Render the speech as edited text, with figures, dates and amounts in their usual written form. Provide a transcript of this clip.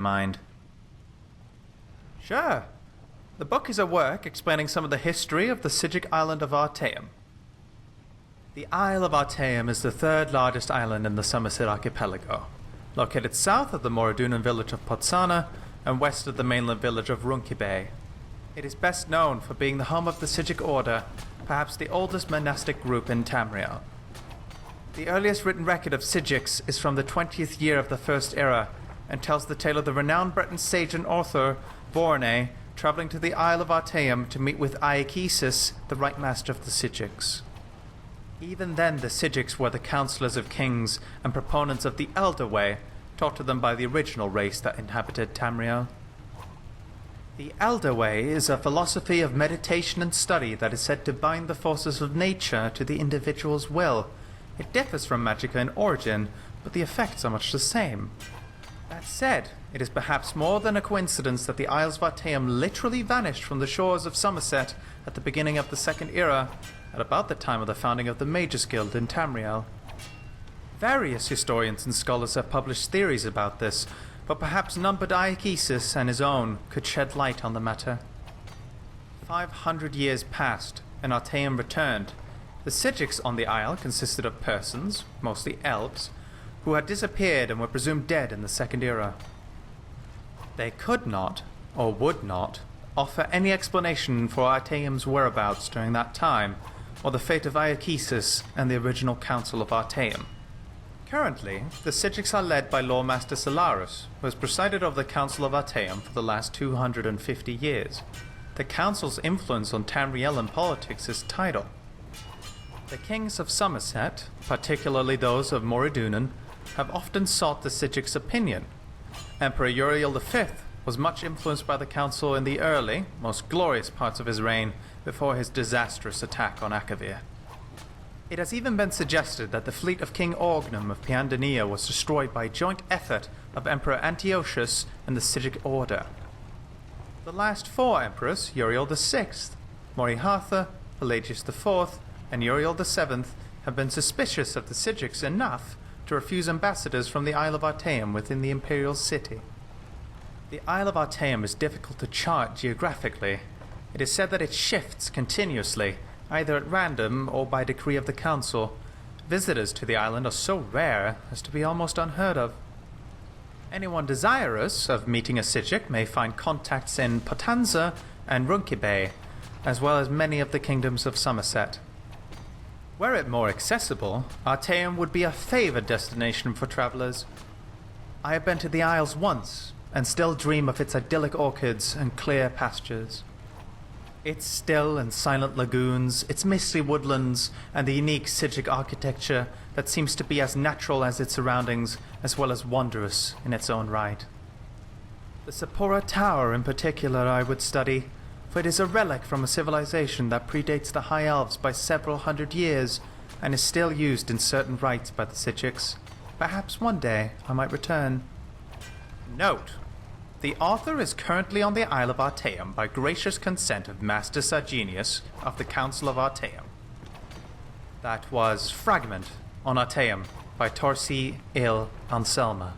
mind. Sure. The book is a work explaining some of the history of the Sijic island of Artaeum. The Isle of Artaeum is the third largest island in the Somerset archipelago, located south of the Moridunan village of Potsana and west of the mainland village of Runkibe. It is best known for being the home of the Sijic Order, perhaps the oldest monastic group in Tamriel. The earliest written record of Sijics is from the 20th year of the First Era, and tells the tale of the renowned Breton sage and author, Vorne, travelling to the Isle of Artaeum to meet with Aekisis, the right master of the Sijics. Even then the Sijics were the counselors of kings and proponents of the Elder Way, taught to them by the original race that inhabited Tamriel. The Elder Way is a philosophy of meditation and study that is said to bind the forces of nature to the individual's will. It differs from Magicka in origin, but the effects are much the same. That said, it is perhaps more than a coincidence that the Isles of Artaeum literally vanished from the shores of Somerset at the beginning of the Second Era, at about the time of the founding of the Mages Guild in Tamriel. Various historians and scholars have published theories about this, but perhaps none but Aekisis and his own could shed light on the matter. 500 years passed, and Artaeum returned. The Sijics on the isle consisted of persons, mostly elves, who had disappeared and were presumed dead in the Second Era. They could not, or would not, offer any explanation for Artaeum's whereabouts during that time, or the fate of Aekisis and the original Council of Artaeum. Currently, the Sijics are led by Lawmaster Solarus, who has presided over the Council of Artaeum for the last 250 years. The Council's influence on Tamrielan politics is tidal. The kings of Somerset, particularly those of Moridunan, have often sought the Sijics' opinion. Emperor Uriel V was much influenced by the council in the early, most glorious parts of his reign before his disastrous attack on Akavir. It has even been suggested that the fleet of King Orgnum of Piandania was destroyed by joint effort of Emperor Antiochus and the Sijic Order. The last four emperors, Uriel VI, Morihartha, Pelagius IV, and Uriel VII, have been suspicious of the Sijics enough to refuse ambassadors from the Isle of Artaeum within the imperial city. The Isle of Artaeum is difficult to chart geographically. It is said that it shifts continuously, either at random or by decree of the council. Visitors to the island are so rare as to be almost unheard of. Anyone desirous of meeting a Sijic may find contacts in Potenza and Runkibe, as well as many of the kingdoms of Somerset. Were it more accessible, Artaeum would be a favoured destination for travellers. I have been to the Isles once, and still dream of its idyllic orchards and clear pastures. Its still and silent lagoons, its misty woodlands, and the unique Sijic architecture that seems to be as natural as its surroundings, as well as wondrous in its own right. The Sapora Tower in particular I would study, for it is a relic from a civilization that predates the High Elves by several hundred years, and is still used in certain rites by the Sijics. Perhaps one day I might return. Note: the author is currently on the Isle of Artaeum by gracious consent of Master Sagenius of the Council of Artaeum. That was Fragment on Artaeum by Torsi Il Anselma.